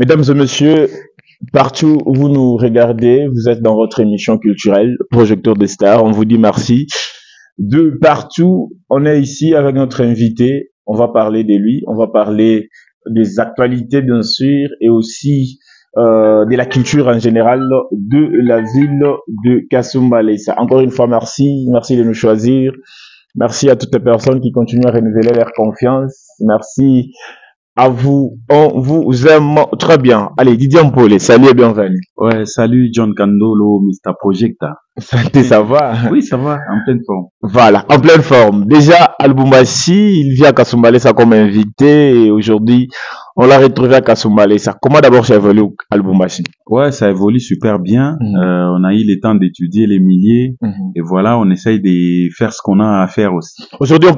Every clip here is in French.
Mesdames et messieurs, partout où vous nous regardez, vous êtes dans votre émission culturelle, Projecteur des Stars. On vous dit merci. De partout, on est ici avec notre invité. On va parler de lui, on va parler des actualités, bien sûr, et aussi de la culture en général de la ville de Kasumbalesa. Encore une fois, merci. Merci de nous choisir. Merci à toutes les personnes qui continuent à renouveler leur confiance. Merci à vous. On vous aime très bien. Allez, Didier Mpolé, salut et bienvenue. Ouais, salut John Kandolo, Mr. Projecta. Santé, ça va? Oui, ça va, en pleine forme. Voilà, en pleine forme. Déjà, Albumbashi, il vient à Kasumbalesa comme invité et aujourd'hui, on l'a retrouvé à Kasumbalesa. Comment d'abord ça évolue Albumbashi? Ouais, ça évolue super bien. On a eu le temps d'étudier les milliers et voilà, on essaye de faire ce qu'on a à faire aussi. Aujourd'hui,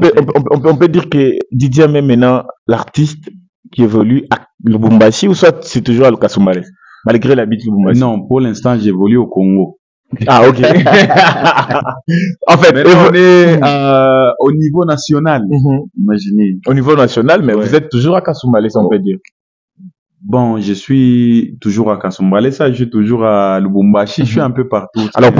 on peut dire que Didier est maintenant l'artiste qui évolue à Lubumbashi ou soit c'est toujours à Kasumbalesa, malgré l'habitude de Lubumbashi? Non, pour l'instant, j'évolue au Congo. Ah, ok. En fait, on est au niveau national, imaginez. Au niveau national, mais vous êtes toujours à Kasumbalesa, on peut dire. Bon, je suis toujours à Kasumbalesa, je suis toujours à Lubumbashi, je suis un peu partout. Alors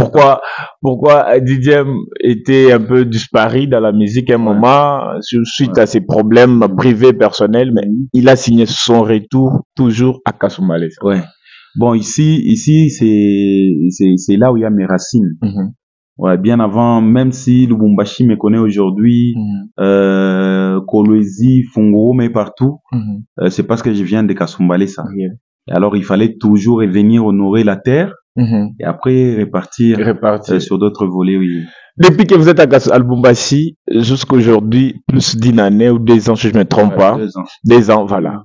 pourquoi Didier était un peu disparu dans la musique à un moment, suite à ses problèmes privés, personnels, mais il a signé son retour toujours à Kasumbalesa. Ouais. Bon, ici, c'est là où il y a mes racines. Ouais, bien avant, même si Lubumbashi me connaît aujourd'hui, Kolwezi, Fungoro, mais partout, c'est parce que je viens de Kasumbalesa. Et alors, il fallait toujours venir honorer la terre, et après repartir. Sur d'autres volets, oui. Depuis que vous êtes à Lubumbashi, jusqu'aujourd'hui, plus d'une année ou 2 ans, si je ne me trompe pas. 2 ans. 2 ans, voilà.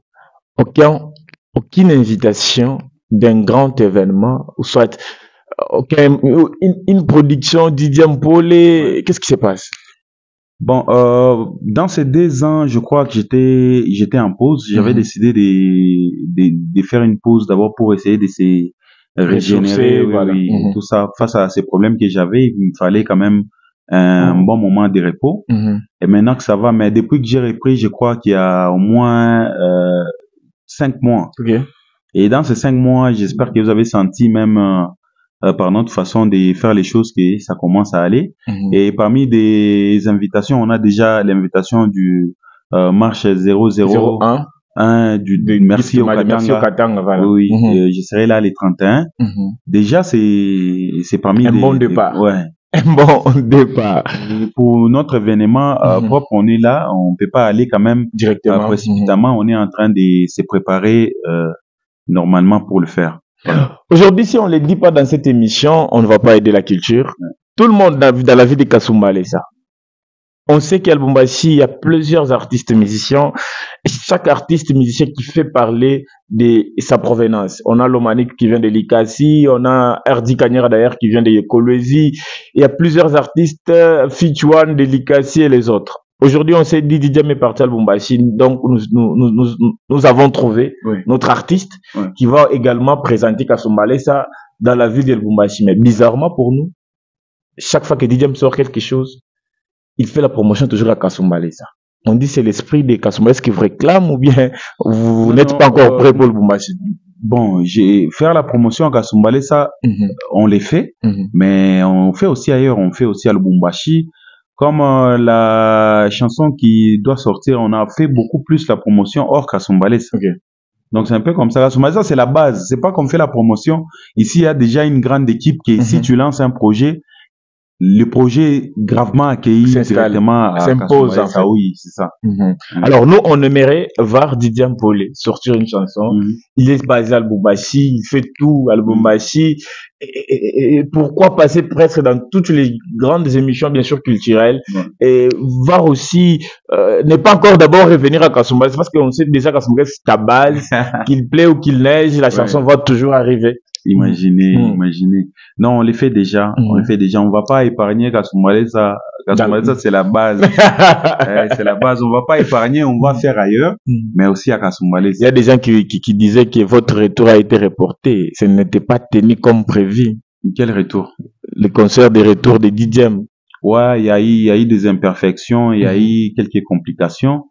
Aucune invitation d'un grand événement, ou soit une production Didier Mpolé, qu'est-ce qui se passe? Bon, dans ces 2 ans, je crois que j'étais en pause. J'avais décidé de faire une pause d'abord pour essayer de se régénérer, voilà. tout ça. Face à ces problèmes que j'avais, il me fallait quand même un bon moment de repos. Et maintenant que ça va, mais depuis que j'ai repris, je crois qu'il y a au moins 5 mois. Okay. Et dans ces 5 mois, j'espère que vous avez senti même par notre façon de faire les choses que ça commence à aller. Et parmi des invitations, on a déjà l'invitation du Marche 001 du Merci au Katanga. Voilà. Oui, je serai là les 31. Déjà, c'est parmi un bon départ. Ouais. Un bon départ. Pour notre événement propre, on est là, on peut pas aller quand même directement précipitamment. On est en train de se préparer normalement pour le faire. Voilà. Aujourd'hui, si on ne le dit pas dans cette émission, on ne va pas aider la culture. Tout le monde dans la vie de Kasumbalesa. On sait qu'à Lubumbashi, il y a plusieurs artistes musiciens. Et chaque artiste musicien qui fait parler de sa provenance. On a Lomanik qui vient de Likasi, on a Erdi Kanyera d'ailleurs qui vient de Kolwezi. Il y a plusieurs artistes, Fichuan de Likasi et les autres. Aujourd'hui, on s'est dit Didier est parti à Lubumbashi, donc nous avons trouvé notre artiste qui va également présenter Kasumbalesa dans la ville de Lubumbashi. Mais bizarrement pour nous, chaque fois que Didier sort quelque chose, il fait la promotion toujours à Kasumbalesa. On dit c'est l'esprit de Kasumbalesa qui vous réclame ou bien vous n'êtes pas encore prêt pour Lubumbashi? Bon, faire la promotion à Kasumbalesa, on les fait, mais on fait aussi ailleurs, on fait aussi à Lubumbashi. Comme la chanson qui doit sortir, on a fait beaucoup plus la promotion hors Kasumbalesa. Donc c'est un peu comme ça. Kasumbalesa, c'est la base. C'est pas qu'on fait la promotion. Ici, il y a déjà une grande équipe qui, si tu lances un projet, le projet est gravement accueilli directement à s'impose. En fait. Oui, c'est ça. Alors nous, on aimerait voir Didier Mpolé sortir une chanson. Il est basé à Lubumbashi, il fait tout à Lubumbashi. Et pourquoi passer presque dans toutes les grandes émissions, bien sûr, culturelles, et voir aussi, ne pas encore d'abord revenir à Kasumbalesa, parce qu'on sait déjà Kasumbalesa, c'est ta base, qu'il plaît ou qu'il neige, la chanson va toujours arriver. Imaginez. Non, on les fait déjà. On les fait déjà. On va pas épargner Kasumbalesa. Kasumbalesa, c'est la base. C'est la base. On va pas épargner, on va faire ailleurs, mais aussi à Kasumbalesa. Il y a des gens qui disaient que votre retour a été reporté. Ce n'était pas tenu comme prévu. Quel retour? Le concert de retour de Didier. Ouais, il y a eu des imperfections, il y a eu quelques complications.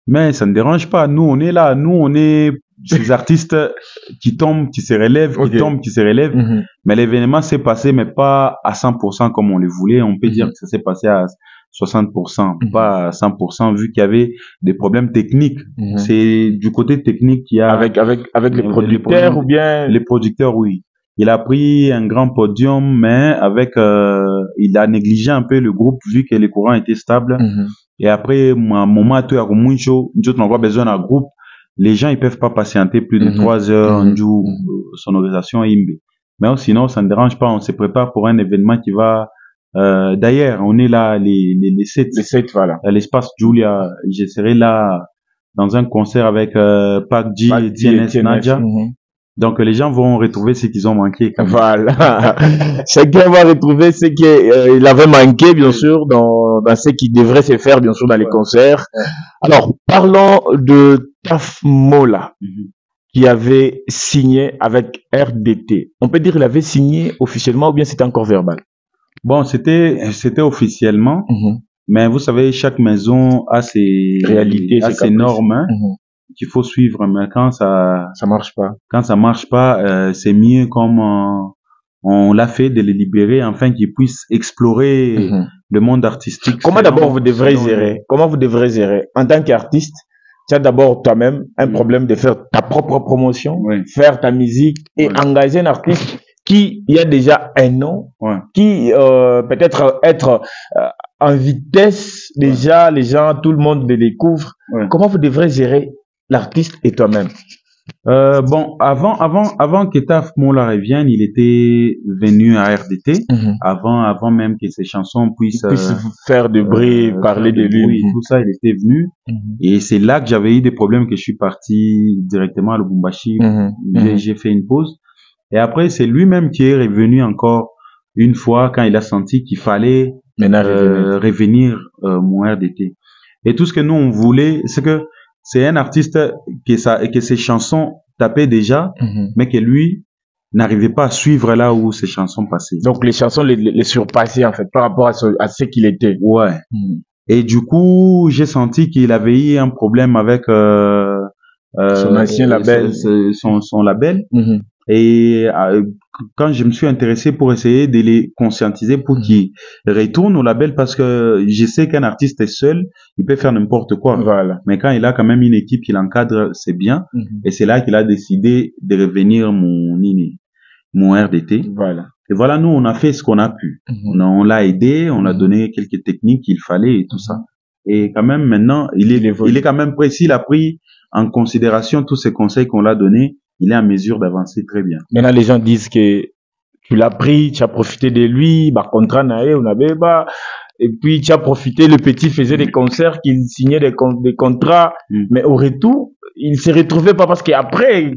Mais ça ne dérange pas. Nous, on est là. Nous, on est ces artistes qui tombent, qui se relèvent, qui tombent, qui se relèvent. Mais l'événement s'est passé, mais pas à 100% comme on le voulait. On peut dire que ça s'est passé à 60%, pas à 100%, vu qu'il y avait des problèmes techniques. C'est du côté technique qu'il y a... Avec les producteurs ou bien... Les producteurs, oui. Il a pris un grand podium, mais avec, il a négligé un peu le groupe vu que les courants étaient stables. Et après, moment tu as nous n'avons pas besoin d'un groupe. Les gens, ils peuvent pas patienter plus de 3 heures en sonorisation imbe. Mais sinon, ça ne dérange pas. On se prépare pour un événement qui va, d'ailleurs, on est là, les 7. Les 7, voilà. À l'espace Julia, je serai là dans un concert avec, Pac G et TNS Nadia. Donc, les gens vont retrouver ce qu'ils ont manqué. Voilà. Chacun va retrouver ce qu'il avait manqué, bien sûr, dans ce qui devrait se faire, bien sûr, dans les concerts. Alors, parlons de Taf Mola, qui avait signé avec RDT. On peut dire qu'il avait signé officiellement ou bien c'était encore verbal? Bon, c'était officiellement. Mais vous savez, chaque maison a ses réalités, ses normes, hein, qu'il faut suivre. Mais quand ça marche pas. Quand ça marche pas, c'est mieux comme on l'a fait de les libérer afin qu'ils puissent explorer le monde artistique. Comment d'abord vous devrez gérer? Comment vous devrez gérer? En tant qu'artiste, tu as d'abord toi-même un problème de faire ta propre promotion, faire ta musique et engager un artiste qui y a déjà un nom, qui peut-être être en vitesse déjà, les gens, tout le monde le découvre. Comment vous devrez gérer l'artiste et toi-même? Bon, avant que Taf Mola revienne, il était venu à RDT, avant même que ses chansons puissent faire du bruit, parler de lui. Tout ça, il était venu. Et c'est là que j'avais eu des problèmes, que je suis parti directement à Lubumbashi. J'ai fait une pause. Et après, c'est lui-même qui est revenu encore une fois quand il a senti qu'il fallait revenir mon RDT. Et tout ce que nous on voulait, c'est que c'est un artiste que ses chansons tapaient déjà, mais que lui n'arrivait pas à suivre là où ses chansons passaient. Donc les chansons les surpassaient en fait par rapport à ce qu'il était. Ouais. Et du coup, j'ai senti qu'il avait eu un problème avec son ancien label, son label. Et quand je me suis intéressé pour essayer de les conscientiser pour qu'ils retournent au label, parce que je sais qu'un artiste est seul, il peut faire n'importe quoi. Voilà. Mais quand il a quand même une équipe qui l'encadre, c'est bien. Et c'est là qu'il a décidé de revenir mon RDT. Voilà. Et voilà, nous, on a fait ce qu'on a pu. On l'a aidé, on a donné quelques techniques qu'il fallait et tout ça. Et quand même, maintenant, il est quand même précis, il a pris en considération tous ces conseils qu'on l'a donnés. Il est en mesure d'avancer très bien. Maintenant, les gens disent que tu l'as pris, tu as profité de lui, contrat naé, on avait et puis tu as profité, le petit faisait des concerts, qu'il signait des contrats, mais au retour, il s'est retrouvé pas parce qu'après,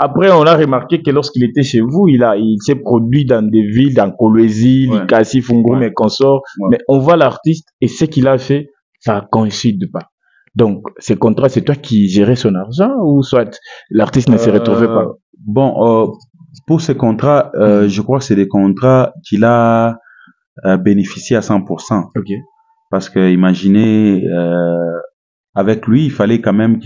on a remarqué que lorsqu'il était chez vous, il s'est produit dans des villes, dans Kolwezi, Likasi, Fungoum et consorts, mais on voit l'artiste et ce qu'il a fait, ça coïncide pas. Donc, ces contrats, c'est toi qui gérais son argent ou soit l'artiste ne se retrouvait pas? Bon, pour ces contrats, je crois que c'est des contrats qu'il a bénéficié à 100%. Parce que imaginez, avec lui, il fallait quand même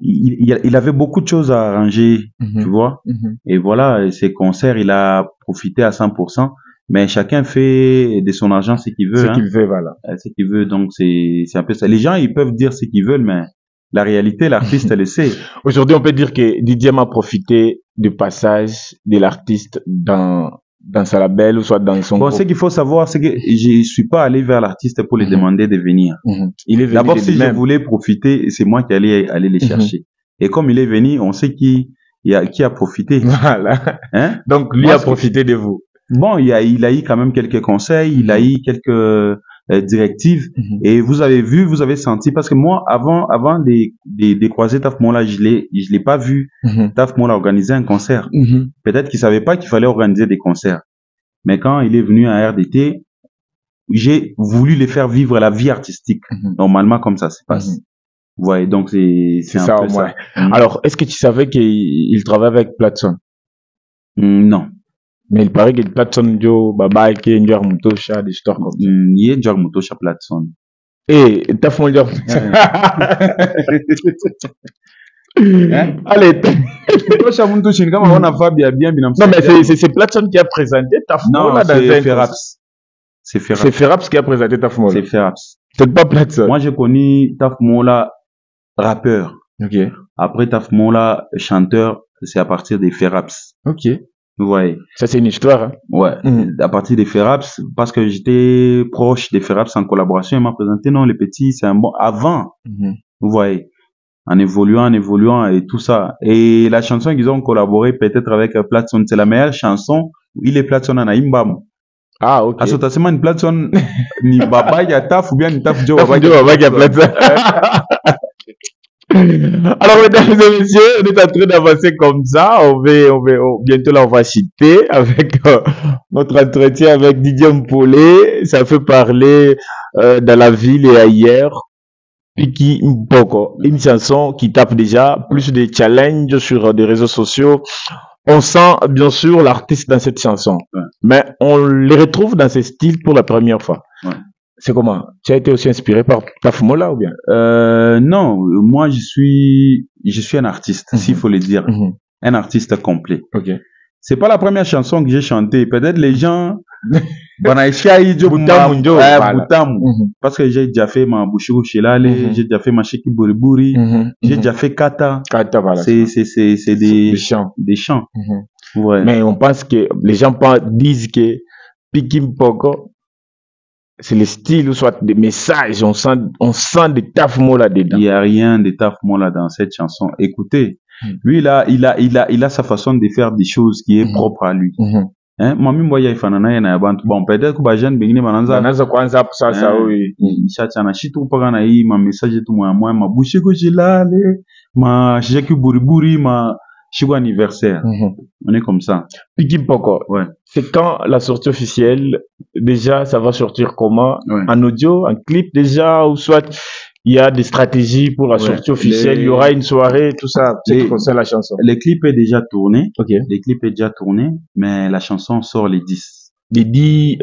il avait beaucoup de choses à arranger, tu vois. Et voilà, ces concerts, il a profité à 100%. Mais chacun fait de son argent ce qu'il veut. Ce qu'il veut, voilà. Ce qu'il veut, donc c'est un peu ça. Les gens, ils peuvent dire ce qu'ils veulent, mais la réalité, l'artiste, elle le sait. Aujourd'hui, on peut dire que Didier a profité du passage de l'artiste dans sa label ou soit dans son groupe. Ce qu'il faut savoir, c'est que je suis pas allé vers l'artiste pour lui demander de venir. Il est venu. D'abord, si je voulais profiter, c'est moi qui allais les chercher. Et comme il est venu, on sait qui a profité. Voilà. Hein? Donc, lui a profité de vous. Bon, il a eu quand même quelques conseils, il a eu quelques directives, et vous avez senti, parce que moi, avant de croiser Taf Mola, je l'ai pas vu. Taf Mola organiser un concert. Peut-être qu'il savait pas qu'il fallait organiser des concerts. Mais quand il est venu à RDT, j'ai voulu les faire vivre la vie artistique. Normalement, comme ça se passe. Vous voyez, donc c'est un peu ça. Alors, est-ce que tu savais qu'il travaille avec Platson? Non. Mais il paraît que Platson Joe Baba qui est Ndiar Mutosha des histoires comme ça. Il est Ndiar Mutosha Platson. Et Taf Mola. Hein? Allez. Non, mais c'est Platson qui a présenté Taf Mola dans c'est Ferraps. C'est Ferraps qui a présenté Taf Mola. C'est Ferraps. C'est pas Platson. Moi, j'ai connu Taf Mola rappeur. Ok. Après Taf Mola chanteur, c'est à partir des Ferraps. Ok. Vous voyez. Ça, c'est une histoire. Hein? Ouais. À partir des Ferraps, parce que j'étais proche des Ferraps en collaboration, il m'a présenté, non, les petits, c'est un bon, avant. Vous voyez. En évoluant et tout ça. Et la chanson qu'ils ont collaboré peut-être avec Platson, c'est la meilleure chanson où il est Platson en Aimbam. Ah, ok. Ah, c'est une Platson, ni Baba Yataf ou bien ni Taf Joe Baba Platson. Alors, mesdames et messieurs, on est en train d'avancer comme ça. Bientôt là, on va citer avec notre entretien avec Didier Mpolé. Ça fait parler dans la ville et ailleurs. Piki Mpoko, une chanson qui tape déjà plus de challenges sur des réseaux sociaux. On sent bien sûr l'artiste dans cette chanson, mais on les retrouve dans ce style pour la première fois. C'est comment? Tu as été aussi inspiré par Taf Mola ou bien? Non, moi je suis un artiste, s'il faut le dire, un artiste complet. Ok. C'est pas la première chanson que j'ai chantée. Peut-être les gens Butamu. Parce que j'ai déjà fait ma Bouchou Shilale, j'ai déjà fait ma Sheki Buriburi, j'ai déjà fait Kata. Kata, voilà. C'est des chants. Ouais. Mais on pense que les gens disent que Pikim Poko, c'est le style ou soit des messages, on sent des Taf Mola dedans. Il n'y a rien de Taf Mola dans cette chanson. Écoutez, lui, il a sa façon de faire des choses qui est propre à lui. Hein, mami mboya ifanana yana ya bantu bon peut-être que ba jeune bengine bananza kwanza hapo sasa oui chacha na shitu mpaka na hii ma message tu mwa ma bushiko jilale ma sheki buriburi ma shigo anniversaire. On est comme ça. Piki Poko. Ouais. C'est quand la sortie officielle? Déjà, ça va sortir comment? En audio, en clip déjà, ou soit il y a des stratégies pour la sortie officielle, il y aura une soirée, tout ça, c'est comme ça la chanson. Le clip est déjà tourné. Ok. Le clip est déjà tourné, mais la chanson sort les 10. Les 10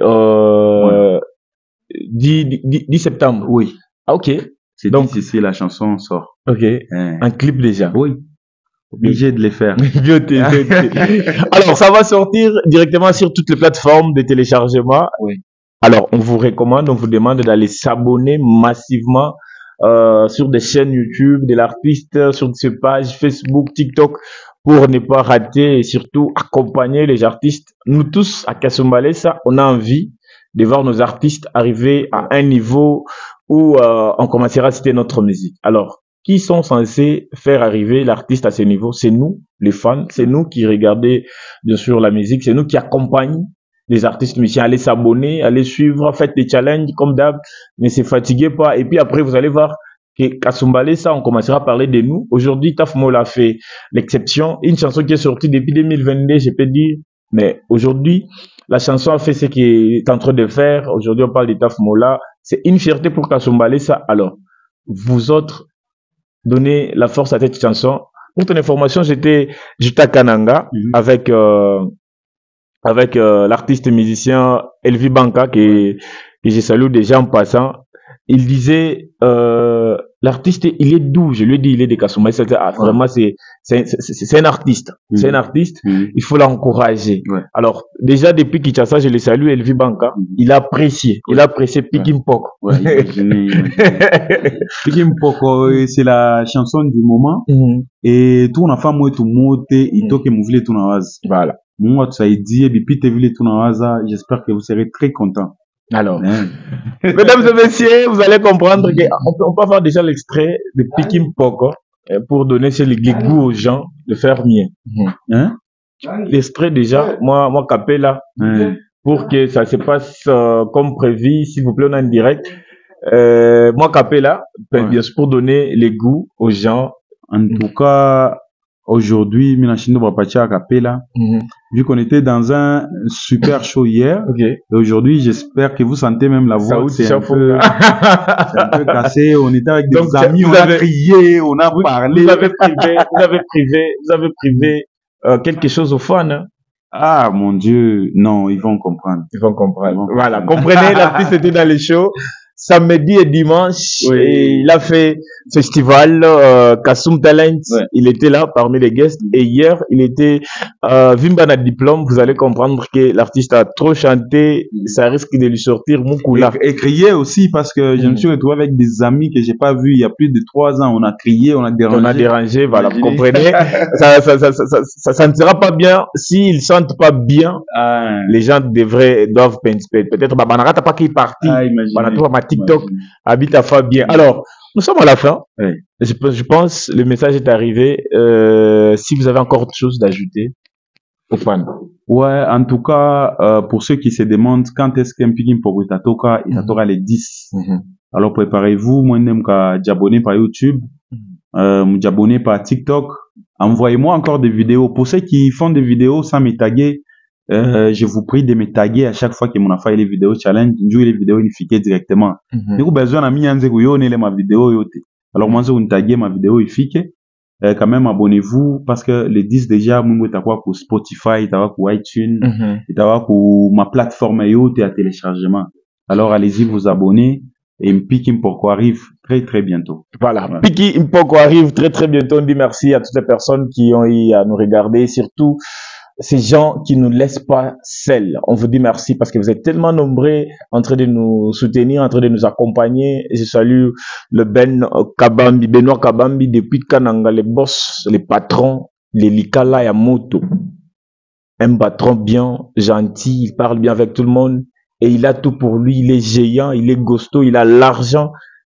septembre. Oui. Ah, ok. C'est donc ici la chanson sort. Ok. Un clip déjà. Oui. Obligé de les faire. Alors, ça va sortir directement sur toutes les plateformes de téléchargement. Oui. Alors, on vous recommande, on vous demande d'aller s'abonner massivement sur des chaînes YouTube de l'artiste, sur ses pages Facebook, TikTok, pour ne pas rater et surtout accompagner les artistes. Nous tous, à Kasumbalesa, on a envie de voir nos artistes arriver à un niveau où on commencera à citer notre musique. Alors, qui sont censés faire arriver l'artiste à ce niveau? C'est nous, les fans, c'est nous qui regardons bien sûr la musique, c'est nous qui accompagnons les artistes musiciens. Allez s'abonner, allez suivre, faites des challenges comme d'hab, ne se fatiguez pas. Et puis après, vous allez voir que Kasumbalesa, on commencera à parler de nous. Aujourd'hui, Taf Mola a fait l'exception. Une chanson qui est sortie depuis 2022, je peux dire. Mais aujourd'hui, la chanson a fait ce qu'il est en train de faire. Aujourd'hui, on parle de Taf Mola. C'est une fierté pour Kasumbalesa. Alors, vous autres, donnez la force à cette chanson. Pour ton information, j'étais à Kananga avec l'artiste musicien Elvi Banka que je salue déjà en passant. Il disait l'artiste il est doux, je lui ai dit il est de Kasumba. Vraiment c'est un artiste, c'est un artiste, il faut l'encourager. Alors déjà depuis Kinshasa je le salue Elvi Banka, il a apprécié Piki Mpoko. Piki Mpoko c'est la chanson du moment et tout na femme tout mote itoke muvile tout na wazi. Voilà. Moi, ça y dit, et puis j'espère que vous serez très contents. Alors, mesdames et messieurs, vous allez comprendre qu'on peut faire déjà l'extrait de Piki Mpoko pour donner le goût aux gens de faire mieux. L'extrait déjà, moi capé là, pour que ça se passe comme prévu, s'il vous plaît, on est en direct. Moi capé là, bien sûr, pour donner le goût aux gens. En tout cas, aujourd'hui, Minashindo Bapacha Capella, vu qu'on était dans un super show hier, et aujourd'hui, j'espère que vous sentez même la voix, c'est un peu cassé, on était avec des amis, on a crié, on a parlé. Vous avez privé quelque chose aux fans, hein? Ah, mon Dieu, non, ils vont comprendre. Ils vont comprendre. Voilà, comprenez, l'artiste était dans les shows. samedi et dimanche. Oui. Et il a fait festival Kasum Talent. Ouais. Il était là parmi les guests. Et hier, il était Vimbana Diplôme. Vous allez comprendre que l'artiste a trop chanté. Ça risque de lui sortir Moukoula. Et crier aussi, parce que je me suis retrouvé avec des amis que j'ai pas vus il y a plus de 3 ans. On a crié, on a dérangé. On a dérangé, voilà, vous comprenez. Ça ne sera pas bien s'ils chantent pas bien. Les gens doivent peut-être Babanara t'as pas qui est parti. Banatou ma TikTok habite à bien. Alors, nous sommes à la fin. Oui. Je pense le message est arrivé. Si vous avez encore autre chose d'ajouter aux fans. Ouais, en tout cas, pour ceux qui se demandent quand est-ce qu'un pigin pour Itatoka, il t'aura les 10. Alors préparez-vous, moi n'aime qu'à j'abonner par YouTube, m'abonner par TikTok. Envoyez-moi encore des vidéos. Pour ceux qui font des vidéos sans me taguer, je vous prie de me taguer à chaque fois que mon a fait les vidéos challenge, les vidéos unifiées directement. Du coup, besoin de mis ma vidéo yote. Alors moi, je vous taguer ma vidéo unifiée. Quand même, abonnez-vous parce que les 10 déjà, moi, t'as quoi pour Spotify, t'as quoi pour iTunes, t'as quoi pour ma plateforme yote à téléchargement. Alors allez-y, vous abonner. Et Mpiki Mpoko arrive très très bientôt. Voilà, ouais. Mpiki Mpoko arrive très très bientôt. On dit merci à toutes les personnes qui ont eu à nous regarder, surtout ces gens qui nous laissent pas seuls. On vous dit merci parce que vous êtes tellement nombreux en train de nous soutenir, en train de nous accompagner. Et je salue le Benoît Kabambi depuis Kananga, les boss, les patrons, les Likala Yamoto. Un patron bien gentil, il parle bien avec tout le monde. Et il a tout pour lui, il est géant, il est costaud, il a l'argent,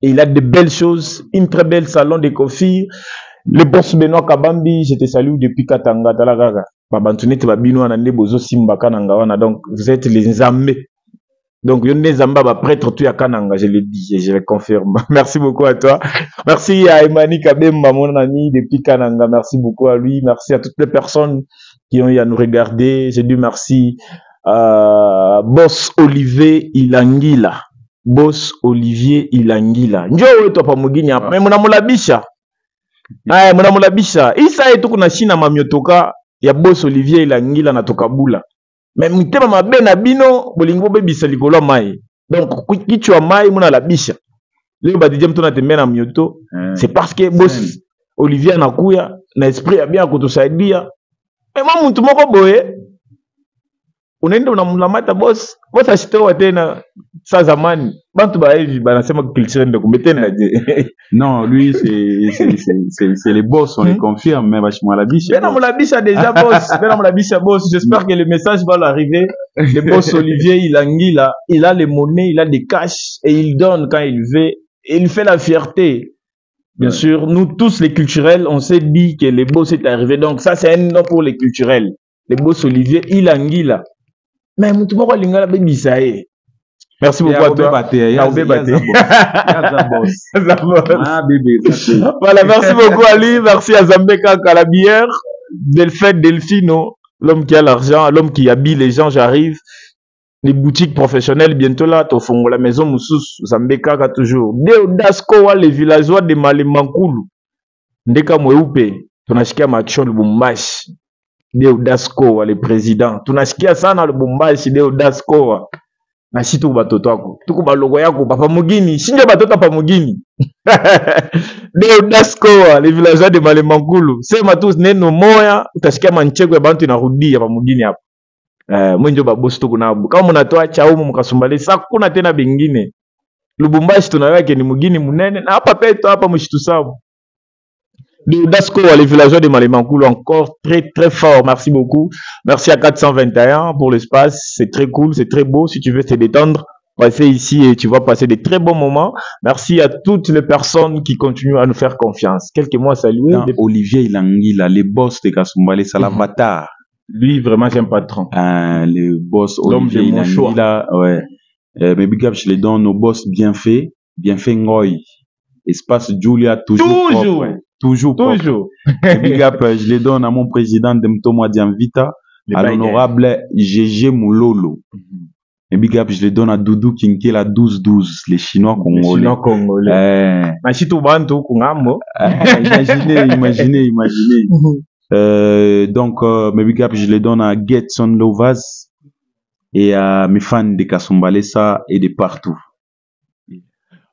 et il a de belles choses, une très belle salon de coiffure. Le boss Benoît Kabambi, je te salue depuis Katanga, Talagaga. Babantunete babino anande bozo simba kananga wana, donc vous êtes les Zambés. Donc, yon des Zamba, prêtre tout à Kananga, je l'ai dit, et je le confirme. Merci beaucoup à toi. Merci à Emani Kabemba, mon ami, depuis Kananga. Merci beaucoup à lui. Merci à toutes les personnes qui ont eu à nous regarder. J'ai dit merci. Boss Olivier Ilangila. Boss Olivier Ilangila. Njoo wetu hapa mugini hapa. Mais mnamulabisha. Mnamulabisha. Isa yetu kuna shina mamyotoka ya Boss Olivier Ilangila na tokabula. Mais mutema mabe na bino bolingo bebisa likolo mai. Donc kichwa mai munalabisha. Leo badije mtu natembea na myoto. C'est parce que Boss Olivier anakuya na esprit ya bien kutusaidia. Mais mwa mtu moko boye unaenda unamlamata boss ashitoa tena saa zamani bantu ba hivi banasema culture ndio kumetena je. Non, lui c'est les boss, on les confirme, mais vachement la biche. Ben mulabisha déjà boss, boss, j'espère que le message va l'arriver. Le boss Olivier Ilangila, il a les monnaies, il a des cash et il donne quand il veut et il fait la fierté. Bien sûr, nous tous les culturels, on s'est dit que le boss est arrivé, donc ça c'est un nom pour les culturels. Le boss Olivier Ilangila. Mais mutu moko lingala bebisa e. Merci beaucoup à toi. Voilà, merci beaucoup à lui, merci à Zambeka Calabière, Delphino, l'homme qui a l'argent, l'homme qui habille les gens, j'arrive. Les boutiques professionnelles bientôt là, Tofongo, la maison Moussous, Zambeka toujours. Deodasko, les villageois de Malemankulu. Ndeka Mweupe, tunashikia macho Lubumbashi. Deodasko le président tunasikia sana Lubumbashi Deodasko na shitu batoto wako tuko balogo yako papa mugini shinja batoto papa mugini Deodasko les villageois de Malemankulu sema tu neno moya utasikia manchego ya bantu inarudia papa mugini hapo mwenjo babosi tuko nabo kama mnatoa chaumu mkasumbale sasa kuna tena bingine Lubumbashi tunawake ni mugini munene na hapa peto hapa mshitu sabu Deodasko, les villageois de Malemankulu, encore très très fort. Merci beaucoup. Merci à 421 pour l'espace. C'est très cool, c'est très beau. Si tu veux te détendre, passer ici et tu vas passer des très bons moments. Merci à toutes les personnes qui continuent à nous faire confiance. Quelques mots à saluer. Olivier Ilangila, les boss de Kasumbale, c'est l'avatar. Lui, vraiment, c'est un patron. Le boss Olivier Ilangila, ouais. Mais big up, je les donne aux boss bien fait Ngoy. Espace Julia, toujours. Toujours. Big up, je les donne à mon président Demtomo Dianvita, à l'honorable GG Moulolo. Et big up, je les donne à Doudou Kinkela 12-12, les Chinois congolais. Imaginez. Donc, mes big up, je les donne à Getson Lovaz et à mes fans de Kasumbalesa et de partout.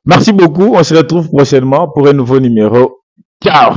Merci beaucoup. On se retrouve prochainement pour un nouveau numéro. Ciao!